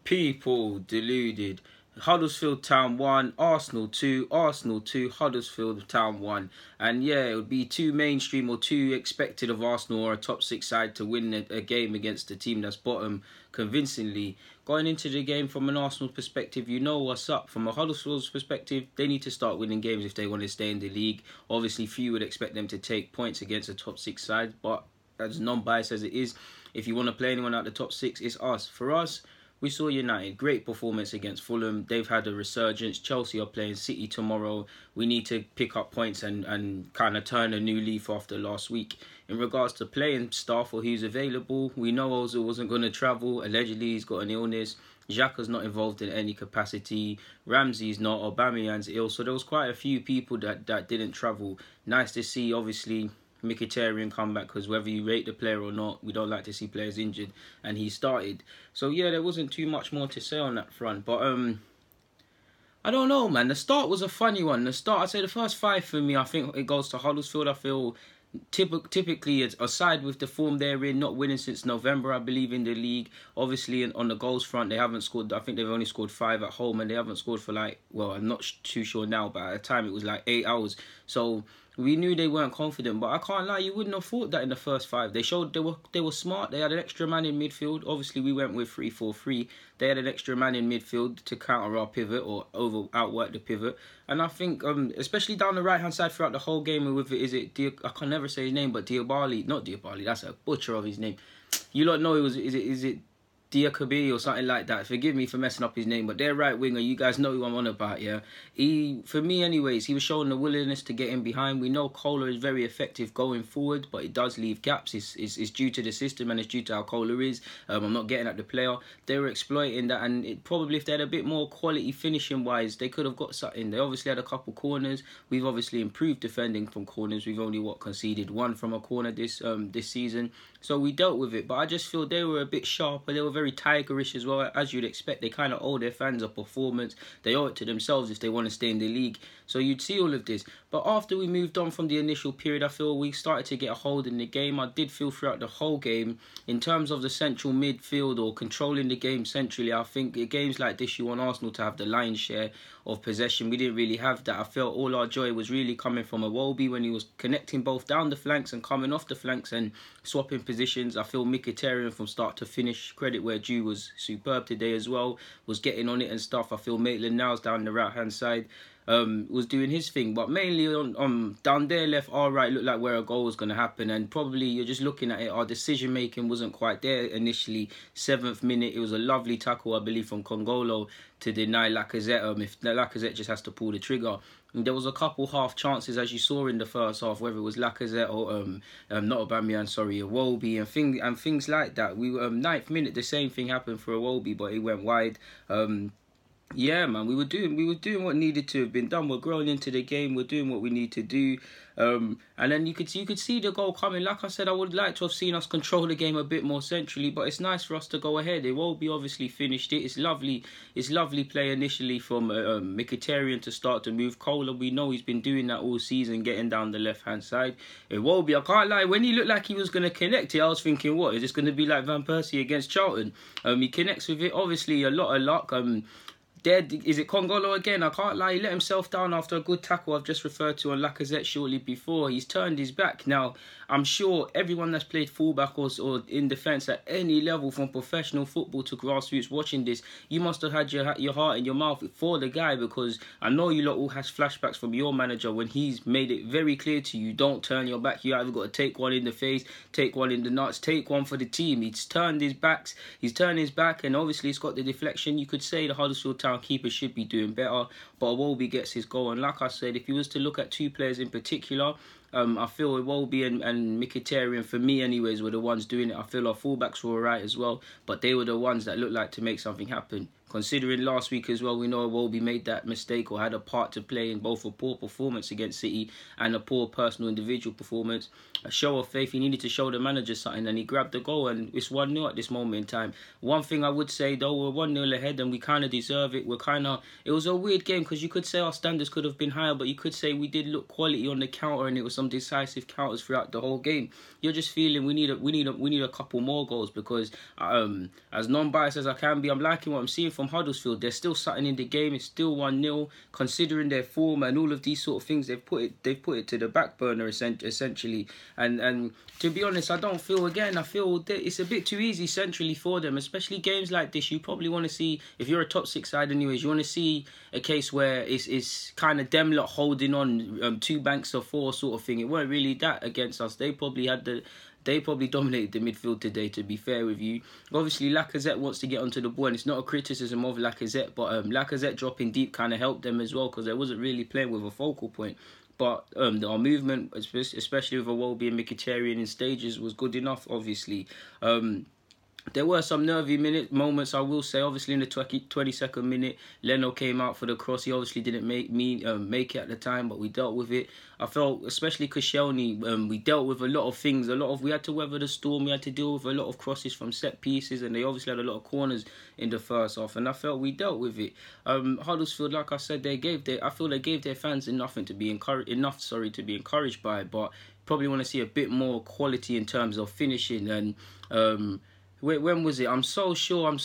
People deluded. Huddersfield Town 1, Arsenal 2, Arsenal 2, Huddersfield Town 1. And yeah, it would be too mainstream or too expected of Arsenal or a top six side to win a game against a team that's bottom convincingly. Going into the game from an Arsenal perspective, you know what's up. From a Huddersfield's perspective, they need to start winning games if they want to stay in the league. Obviously, few would expect them to take points against a top six side, but as non-biased as it is, if you want to play anyone out the top six, it's us. For us, we saw United, great performance against Fulham. They've had a resurgence. Chelsea are playing City tomorrow. We need to pick up points and kind of turn a new leaf after last week. In regards to playing staff or who's available, we know Ozil wasn't going to travel. Allegedly, he's got an illness. Xhaka's not involved in any capacity. Ramsey's not. Aubameyang's ill. So there was quite a few people that didn't travel. Nice to see, obviously, Mkhitaryan come back, because whether you rate the player or not, we don't like to see players injured, and he started. So yeah, there wasn't too much more to say on that front, but I don't know, man. The start was a funny one. I'd say the first five for me, I think it goes to Huddersfield. I feel typically, aside with the form they're in, not winning since November, I believe, in the league. Obviously, on the goals front, they haven't scored. I think they've only scored 5 at home, and they haven't scored for I'm not too sure now, but at the time it was 8 hours. So we knew they weren't confident, but I can't lie, you wouldn't have thought that in the first 5. They showed they were smart. They had an extra man in midfield. Obviously, we went with 3-4-3. They had an extra man in midfield to counter our pivot or outwork the pivot. And I think, especially down the right-hand side throughout the whole game, I can never say his name, but Diabali, not Diabali, that's a butcher of his name. You lot know is it Diakabi or something like that. Forgive me for messing up his name, but their right winger, you guys know who I'm on about, yeah? For me anyways, he was showing the willingness to get in behind. We know Kohler is very effective going forward, but it does leave gaps. It's due to the system and it's due to how Kohler is. I'm not getting at the player. They were exploiting that, and it probably, if they had a bit more quality finishing-wise, they could have got something. They obviously had a couple corners. We've obviously improved defending from corners. We've only, conceded 1 from a corner this season. So we dealt with it, but I just feel they were a bit sharper. They were very tigerish as well, as you'd expect. They kind of owe their fans a performance. They owe it to themselves if they want to stay in the league. So you'd see all of this. But after we moved on from the initial period, I feel we started to get a hold in the game. I did feel throughout the whole game, in terms of the central midfield or controlling the game centrally, I think in games like this, you want Arsenal to have the lion's share of possession. We didn't really have that. I felt all our joy was really coming from Iwobi when he was connecting both down the flanks and coming off the flanks and swapping positions. I feel Mkhitaryan from start to finish, credit where due, was superb today as well, was getting on it and stuff. I feel Maitland-Niles down the right hand side was doing his thing, but mainly on down there left, all right, looked like where a goal was going to happen, and probably you're just looking at it, our decision making wasn't quite there initially. 7th minute, it was a lovely tackle, I believe, from Congolo to deny Lacazette. If Lacazette just has to pull the trigger. And there was a couple half chances, as you saw in the first half, whether it was Lacazette or not Aubameyang, sorry, Iwobi and things like that. We 9th minute, the same thing happened for Iwobi, but it went wide. Yeah, man, we were doing what needed to have been done. We're growing into the game. We're doing what we need to do. And then you could see the goal coming. Like I said, I would like to have seen us control the game a bit more centrally, but it's nice for us to go ahead. It won't be obviously finished it. It's lovely play initially from Mkhitaryan to start to move. Kohler, we know he's been doing that all season, getting down the left-hand side. It won't be, I can't lie, when he looked like he was going to connect it, I was thinking, what, is this going to be like Van Persie against Charlton? He connects with it, obviously a lot of luck. Is it Congolo again? I can't lie, he let himself down after a good tackle I've just referred to on Lacazette shortly before. He's turned his back. Now, I'm sure everyone that's played fullback or in defence at any level, from professional football to grassroots, watching this, you must have had your heart in your mouth for the guy, because I know you lot all has flashbacks from your manager when he's made it very clear to you, don't turn your back. You either got to take one in the face, take one in the nuts, take one for the team. He's turned his back, and obviously he's got the deflection. You could say the Huddersfield Town keeper should be doing better, but Iwobi gets his goal. And like I said, if you was to look at 2 players in particular, I feel Iwobi and Mkhitaryan, for me anyways, were the ones doing it. I feel our fullbacks were alright as well, but they were the ones that looked like to make something happen. Considering last week as well, we know Iwobi made that mistake or had a part to play in both a poor performance against City and a poor personal individual performance. A show of faith, he needed to show the manager something, and he grabbed the goal, and it's 1-0 at this moment in time. One thing I would say though, we're 1-0 ahead and we kind of deserve it. It was a weird game, because you could say our standards could have been higher, but you could say we did look quality on the counter, and it was some decisive counters throughout the whole game. You're just feeling we need a couple more goals because as non-biased as I can be, I'm liking what I'm seeing from Huddersfield. There's still something in the game. It's still 1-0, considering their form and all of these sort of things. They've put it to the back burner essentially. And to be honest, I feel that it's a bit too easy centrally for them, especially games like this. You probably want to see, if you're a top 6 side anyways, you want to see a case where it's kind of them lot holding on 2 banks of 4 sort of thing. It weren't really that against us. They probably dominated the midfield today, to be fair with you. Obviously, Lacazette wants to get onto the ball, and it's not a criticism of Lacazette, but Lacazette dropping deep kind of helped them as well because they wasn't really playing with a focal point. But our movement, especially with Iwobi and Mkhitaryan in stages, was good enough, obviously. There were some nervy moments, I will say. Obviously, in the 22nd minute, Leno came out for the cross. He obviously didn't make it at the time, but we dealt with it. I felt, especially Koscielny, we dealt with a lot of things. We had to weather the storm. We had to deal with a lot of crosses from set pieces, and they obviously had a lot of corners in the first half. And I felt we dealt with it. Huddersfield, like I said, I feel they gave their fans enough to be encouraged by. But probably want to see a bit more quality in terms of finishing and. When was it? I'm so sure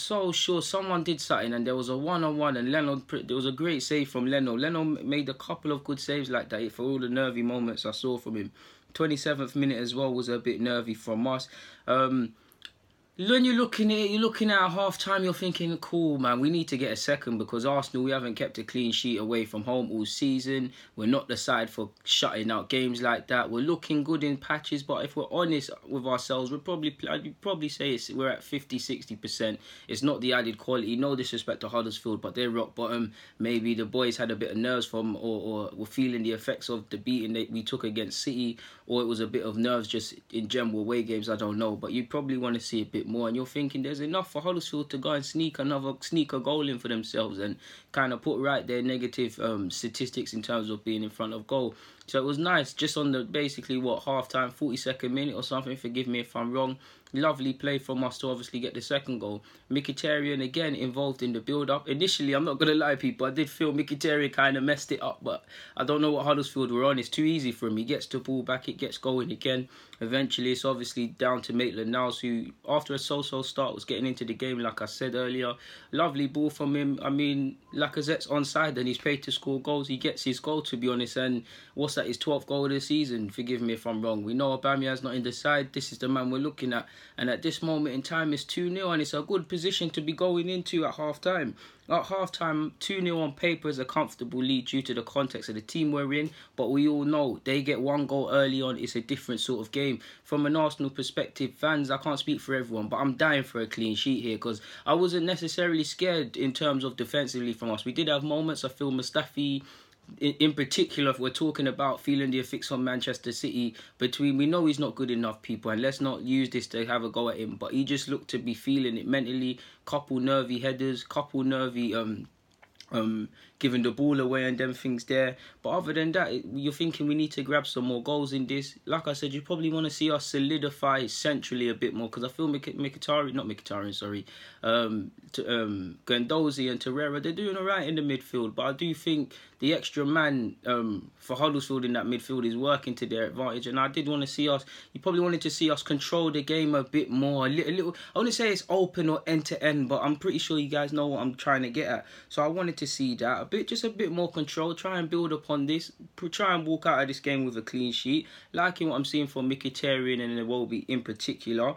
someone did something and there was a one-on-one and there was a great save from Leno. Leno made a couple of good saves like that for all the nervy moments I saw from him. 27th minute as well was a bit nervy from us. When you're looking at half-time, you're thinking, cool, man, we need to get a second because Arsenal, we haven't kept a clean sheet away from home all season. We're not the side for shutting out games like that. We're looking good in patches, but if we're honest with ourselves, I'd probably say we're at 50-60%. It's not the added quality. No disrespect to Huddersfield, but they're rock bottom. Maybe the boys had a bit of nerves from or were feeling the effects of the beating that we took against City, or it was a bit of nerves just in general away games, I don't know. But you probably want to see a bit more, and you're thinking there's enough for Huddersfield to go and sneak a goal in for themselves and kind of put right their negative statistics in terms of being in front of goal. So it was nice, just on the basically half-time, 42nd minute or something, forgive me if I'm wrong. Lovely play from us to obviously get the second goal. Mkhitaryan again involved in the build-up. Initially, I'm not going to lie, people, I did feel Mkhitaryan kind of messed it up, but I don't know what Huddersfield were on. It's too easy for him. He gets the ball back, it gets going again. Eventually, it's obviously down to Maitland-Niles, who, after a so-so start, was getting into the game, like I said earlier. Lovely ball from him. I mean, Lacazette's onside and he's paid to score goals. He gets his goal, to be honest, and what's that, his 12th goal of the season? Forgive me if I'm wrong. We know Aubameyang's not in the side. This is the man we're looking at. And at this moment in time, it's 2-0, and it's a good position to be going into at half-time. At half-time, 2-0 on paper is a comfortable lead due to the context of the team we're in, but we all know they get one goal early on, it's a different sort of game. From an Arsenal perspective, fans, I can't speak for everyone, but I'm dying for a clean sheet here because I wasn't necessarily scared in terms of defensively from us. We did have moments. I feel Mustafi, in particular, if we're talking about feeling the effects on Manchester City, we know he's not good enough, people, and let's not use this to have a go at him, but he just looked to be feeling it mentally. Couple nervy headers, couple nervy giving the ball away and them things there. But other than that, you're thinking we need to grab some more goals in this. Like I said, you probably want to see us solidify centrally a bit more because I feel Guendouzi and Torreira, they're doing alright in the midfield, but I do think the extra man for Huddersfield in that midfield is working to their advantage, and I did want to see us, you probably wanted to see us control the game a bit more, a little, I wouldn't say it's open or end-to-end, but I'm pretty sure you guys know what I'm trying to get at. So I wanted to see that, just a bit more control, try and build upon this, try and walk out of this game with a clean sheet, liking what I'm seeing from Mkhitaryan and Iwobi in particular.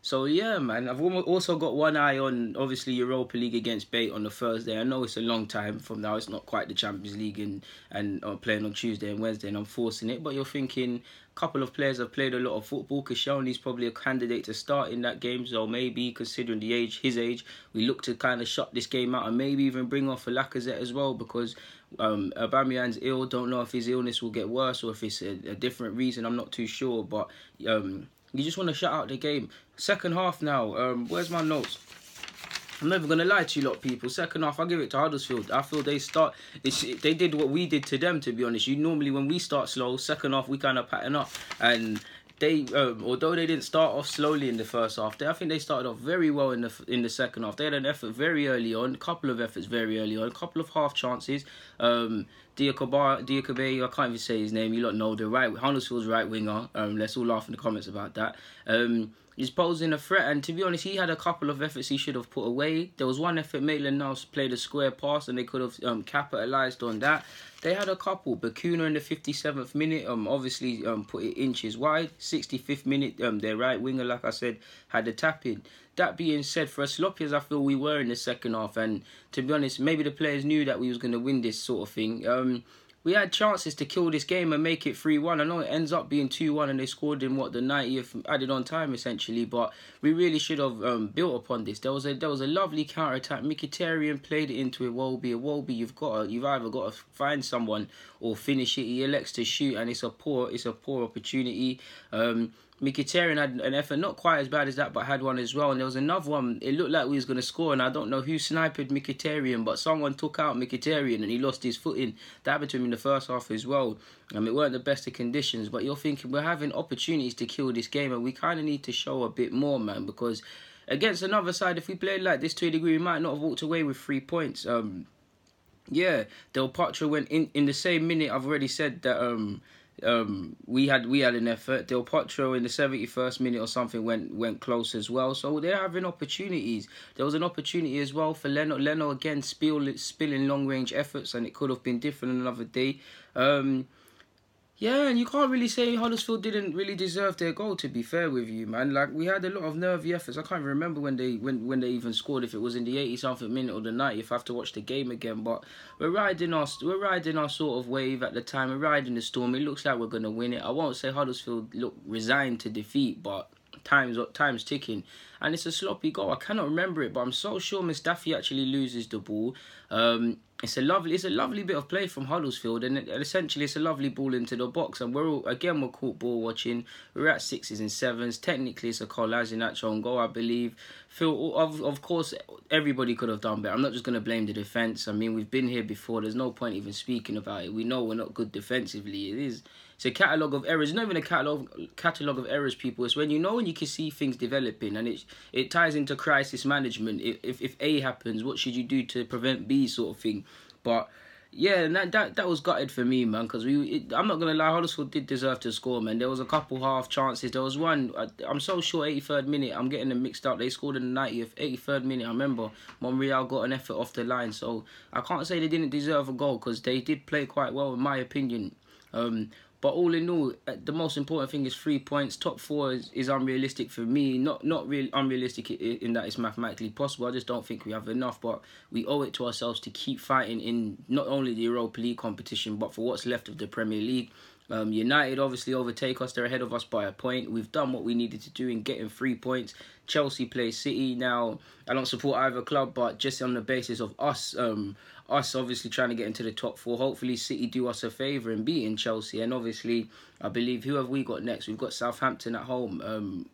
So yeah, man, I've also got one eye on obviously Europa League against Bate on the Thursday. I know it's a long time from now, it's not quite the Champions League and playing on Tuesday and Wednesday, and I'm forcing it, but you're thinking a couple of players have played a lot of football. Koscielny's probably a candidate to start in that game, so maybe considering his age, we look to kind of shut this game out and maybe even bring off a Lacazette as well, because Aubameyang's ill. Don't know if his illness will get worse or if it's a different reason, I'm not too sure, but you just want to shut out the game. Second half now. Where's my notes? I'm never going to lie to you lot, people. Second half, I give it to Huddersfield. I feel they did what we did to them, to be honest. Normally, when we start slow, second half, we kind of pattern up. And they although they didn't start off slowly in the first half, I think they started off very well in the second half. They had an effort very early on, a couple of efforts very early on, a couple of half chances. Diakabe, I can't even say his name. You lot know Huddersfield's right winger. Let's all laugh in the comments about that. He's posing a threat, and to be honest, he had a couple of efforts he should have put away. There was one effort Maitland-Niles played a square pass, and they could have capitalised on that. They had a couple. Bakuna in the 57th minute, obviously put it inches wide. 65th minute, their right winger, like I said, had a tap in. That being said, for as sloppy as I feel we were in the second half, and to be honest, maybe the players knew that we was going to win this sort of thing. We had chances to kill this game and make it 3-1. I know it ends up being 2-1 and they scored in, the 90th added on time, essentially. But we really should have built upon this. There was a lovely counter-attack. Mkhitaryan played it into Iwobi. Iwobi, you've either got to find someone or finish it. He elects to shoot, and it's a poor opportunity. Mkhitaryan had an effort, not quite as bad as that, but had one as well. And there was another one, it looked like we was going to score, and I don't know who sniped Mkhitaryan, but someone took out Mkhitaryan and he lost his footing. That happened to him in the first half as well. It weren't the best of conditions, but you're thinking we're having opportunities to kill this game, and we kind of need to show a bit more, man, because against another side, if we played like this to a degree, we might not have walked away with 3 points. Del Potro went in the same minute. I've already said that we had an effort. Del Potro in the 71st minute or something went close as well. So they're having opportunities. There was an opportunity as well for Leno. Leno again spilling long range efforts, and it could have been different another day. And you can't really say Huddersfield didn't really deserve their goal, to be fair with you, man. Like, we had a lot of nervy efforts. I can't even remember when they even scored, if it was in the 80-something minute or the 90th. I have to watch the game again. But we're riding our sort of wave at the time. We're riding the storm. It looks like we're going to win it. I won't say Huddersfield look resigned to defeat, but time's ticking. And it's a sloppy goal. I cannot remember it, but I'm so sure Mustafi actually loses the ball. It's a lovely bit of play from Huddersfield, and essentially it's a lovely ball into the box. And we're caught ball watching. We're at 6s and 7s. Technically, it's a Kolasinac own goal, I believe. Of course, everybody could have done better. I'm not just going to blame the defence. I mean, we've been here before. There's no point even speaking about it. We know we're not good defensively. It's a catalogue of errors. It's not even a catalogue of errors, people. It's when you can see things developing, and it ties into crisis management. If A happens, what should you do to prevent B, sort of thing. But yeah, that was gutted for me, man, because I'm not gonna lie, Huddersfield did deserve to score, man. There was a couple half chances. There was one, I'm so sure, 83rd minute. I'm getting them mixed up. They scored in the 90th, 83rd minute. I remember Monreal got an effort off the line, so I can't say they didn't deserve a goal, because they did play quite well, in my opinion. But all in all, the most important thing is 3 points. Top 4 is unrealistic for me. Not really unrealistic in that it's mathematically possible. I just don't think we have enough. But we owe it to ourselves to keep fighting in not only the Europa League competition, but for what's left of the Premier League. United obviously overtake us. They're ahead of us by a point. We've done what we needed to do in getting 3 points. Chelsea plays City. Now, I don't support either club, but just on the basis of us obviously trying to get into the top 4. Hopefully City do us a favour in beating Chelsea. And obviously, I believe, who have we got next? We've got Southampton at home.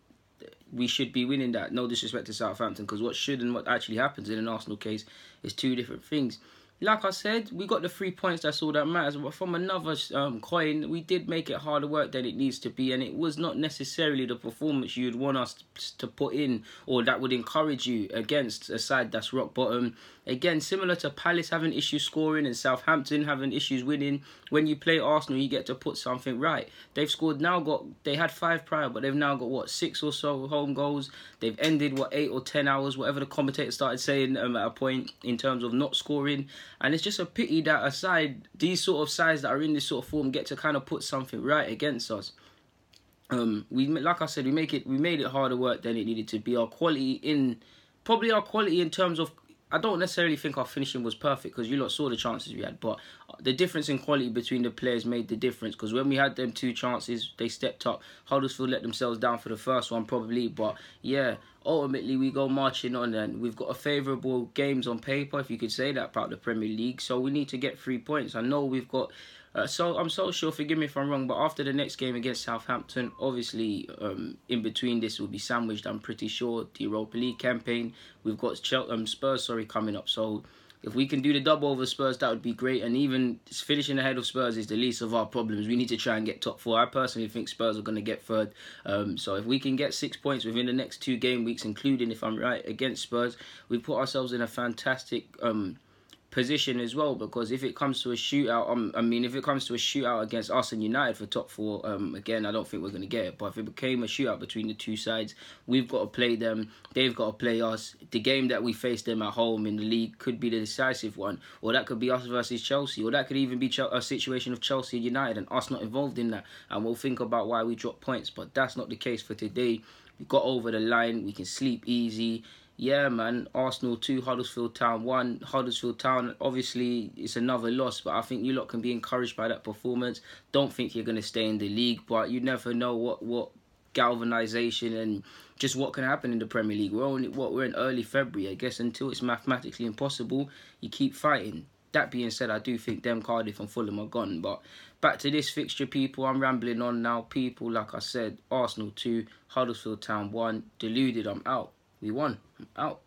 We should be winning that. No disrespect to Southampton, because what should and what actually happens in an Arsenal case is two different things. Like I said, we got the 3 points. That's all that matters. But from another coin, we did make it harder work than it needs to be. And it was not necessarily the performance you'd want us to put in, or that would encourage you against a side that's rock bottom. Again, similar to Palace having issues scoring and Southampton having issues winning, when you play Arsenal, you get to put something right. They've they had 5 prior, but they've now got, 6 or so home goals. They've ended, 8 or 10 hours, whatever the commentator started saying at a point in terms of not scoring. And it's just a pity that these sort of sides that are in this sort of form get to kind of put something right against us. Like I said, we made it harder work than it needed to be. Our quality in terms of, I don't necessarily think our finishing was perfect, because you lot saw the chances we had, but the difference in quality between the players made the difference, because when we had them 2 chances, they stepped up. Huddersfield let themselves down for the first one probably, but yeah, ultimately we go marching on, and we've got a favourable games on paper, if you could say that about the Premier League, so we need to get 3 points. I know we've got so I'm so sure, forgive me if I'm wrong, but after the next game against Southampton, obviously in between this will be sandwiched, I'm pretty sure, the Europa League campaign. We've got Spurs coming up, so if we can do the double over Spurs, that would be great. And even finishing ahead of Spurs is the least of our problems. We need to try and get top 4. I personally think Spurs are going to get third. So if we can get 6 points within the next 2 game weeks, including, if I'm right, against Spurs, we put ourselves in a fantastic position as well, because if it comes to a shootout, if it comes to a shootout against us and United for top 4, again, I don't think we're going to get it. But if it became a shootout between the two sides, we've got to play them, they've got to play us. The game that we face them at home in the league could be the decisive one, or that could be us versus Chelsea, or that could even be a situation of Chelsea and United and us not involved in that, and we'll think about why we dropped points. But that's not the case for today. We got over the line, we can sleep easy. Yeah, man, Arsenal 2, Huddersfield Town 1. Huddersfield Town, obviously, it's another loss, but I think you lot can be encouraged by that performance. Don't think you're going to stay in the league, but you never know what galvanisation and just what can happen in the Premier League. We're in early February, I guess. Until it's mathematically impossible, you keep fighting. That being said, I do think them Cardiff and Fulham are gone. But back to this fixture, people. I'm rambling on now. People, like I said, Arsenal 2, Huddersfield Town 1. Deluded, I'm out. We won. I'm out.